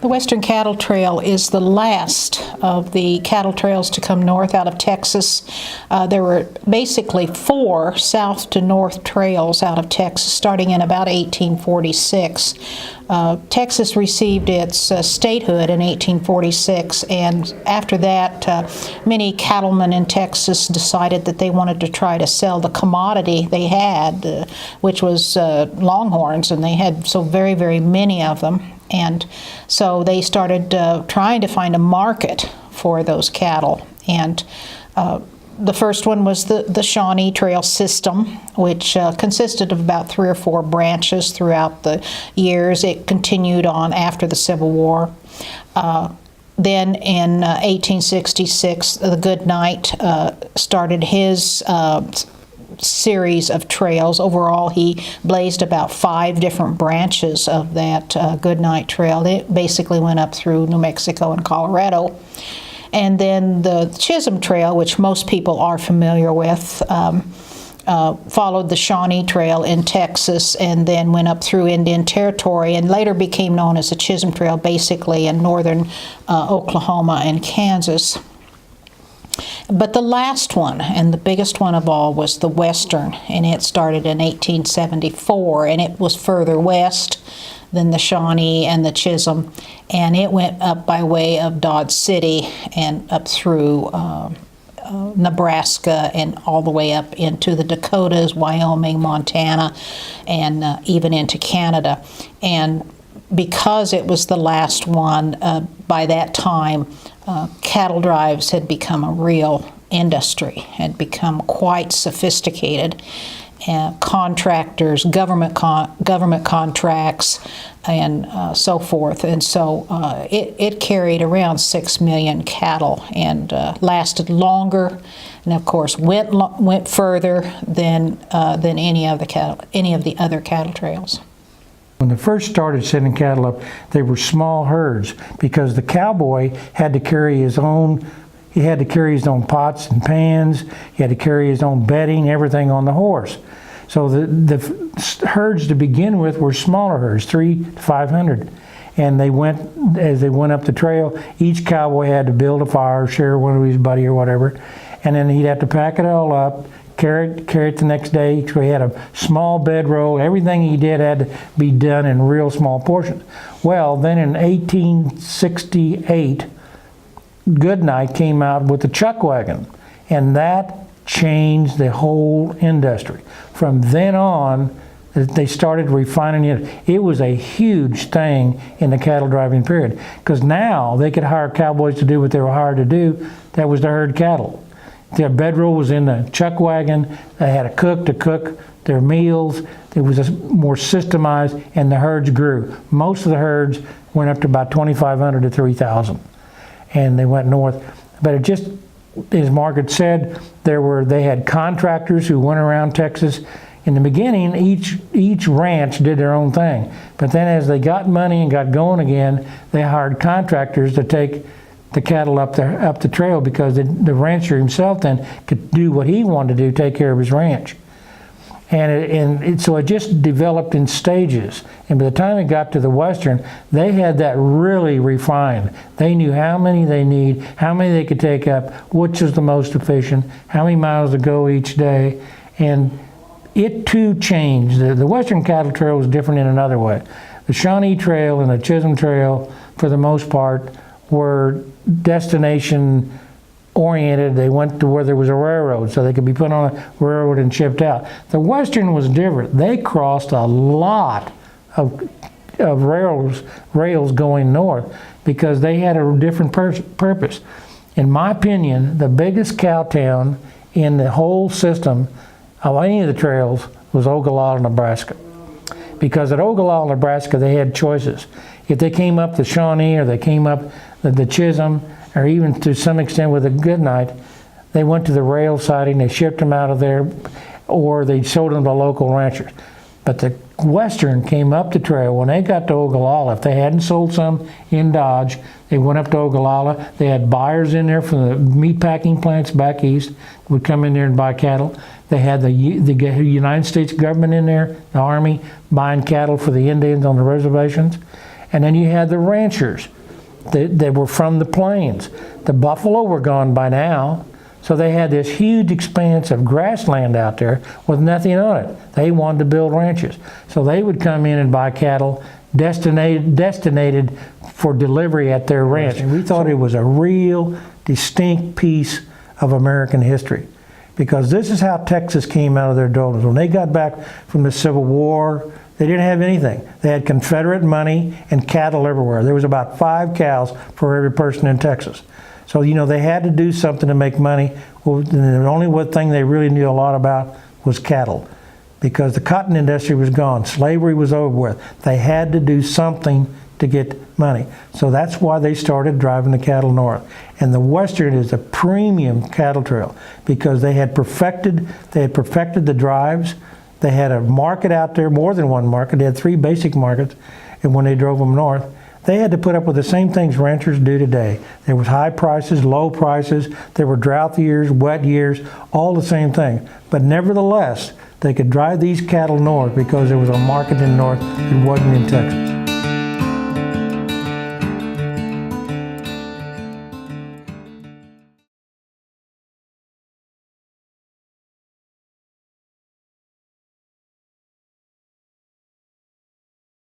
The Western Cattle Trail is the last of the cattle trails to come north out of Texas. There were basically 4 south to north trails out of Texas starting in about 1846. Texas received its statehood in 1846, and after that, many cattlemen in Texas decided that they wanted to try to sell the commodity they had, which was longhorns, and they had so very, very many of them. And so they started trying to find a market for those cattle. And the first one was the Shawnee Trail system, which consisted of about 3 or 4 branches throughout the years. It continued on after the Civil War. Then in 1866, the Goodnight started his series of trails. Overall, he blazed about 5 different branches of that Goodnight Trail. It basically went up through New Mexico and Colorado. And then the Chisholm Trail, which most people are familiar with, followed the Shawnee Trail in Texas and then went up through Indian Territory and later became known as the Chisholm Trail, basically in northern Oklahoma and Kansas. But the last one, and the biggest one of all, was the Western, and it started in 1874, and it was further west than the Shawnee and the Chisholm, and it went up by way of Dodge City and up through Nebraska and all the way up into the Dakotas, Wyoming, Montana, and even into Canada. And because it was the last one, by that time, cattle drives had become a real industry, had become quite sophisticated. Contractors, government contracts, and so forth. And so it carried around 6 million cattle and lasted longer, and of course went further than any of the other cattle trails. When they first started sending cattle up, they were small herds because the cowboy had to carry his own. He had to carry his own pots and pans. He had to carry his own bedding, everything on the horse. So the herds to begin with were smaller herds, 300 to 500. And as they went up the trail, each cowboy had to build a fire, share one with his buddy or whatever, and then he'd have to pack it all up, carry it the next day. So he had a small bedroll. Everything he did had to be done in real small portions. Well, then in 1868, Goodnight came out with the chuck wagon, and that changed the whole industry. From then on, they started refining it. It was a huge thing in the cattle driving period because now they could hire cowboys to do what they were hired to do. That was to herd cattle. Their bedroll was in the chuck wagon. They had a cook to cook their meals. It was more systemized, and the herds grew. Most of the herds went up to about 2,500 to 3,000, and they went north. But it just, as Margret said, they had contractors who went around Texas. In the beginning, each ranch did their own thing. But then as they got money and got going again, they hired contractors to take the cattle up the trail because the rancher himself then could do what he wanted to do, take care of his ranch. So it just developed in stages. And by the time it got to the Western, they had that really refined. They knew how many they need, how many they could take up, which was the most efficient, how many miles to go each day. And it too changed. The Western Cattle Trail was different in another way. The Shawnee Trail and the Chisholm Trail, for the most part, were destination oriented. They went to where there was a railroad, so they could be put on a railroad and shipped out. The Western was different. They crossed a lot of rails going north because they had a different purpose. In my opinion, the biggest cow town in the whole system of any of the trails was Ogallala, Nebraska. Because at Ogallala, Nebraska, they had choices. If they came up the Shawnee or they came up the Chisholm, or even to some extent with a Goodnight, they went to the rail siding, they shipped them out of there, or they sold them to local ranchers. But the Western came up the trail. When they got to Ogallala, if they hadn't sold some in Dodge, they went up to Ogallala. They had buyers in there from the meat packing plants back east would come in there and buy cattle. They had the United States government in there, the Army, buying cattle for the Indians on the reservations. And then you had the ranchers They were from the plains. The buffalo were gone by now, so they had this huge expanse of grassland out there with nothing on it. They wanted to build ranches. So they would come in and buy cattle destinated for delivery at their ranch. And we thought it was a real distinct piece of American history, because this is how Texas came out of their doldrums. When they got back from the Civil War, they didn't have anything. They had Confederate money and cattle everywhere. There was about 5 cows for every person in Texas. So, you know, they had to do something to make money. Well, the only thing they really knew a lot about was cattle, because the cotton industry was gone. Slavery was over with. They had to do something to get money. So that's why they started driving the cattle north. And the Western is a premium cattle trail, because they had perfected the drives. They had a market out there, more than one market. They had 3 basic markets, and when they drove them north, they had to put up with the same things ranchers do today. There was high prices, low prices, there were drought years, wet years, all the same thing. But nevertheless, they could drive these cattle north because there was a market in the north that wasn't in Texas.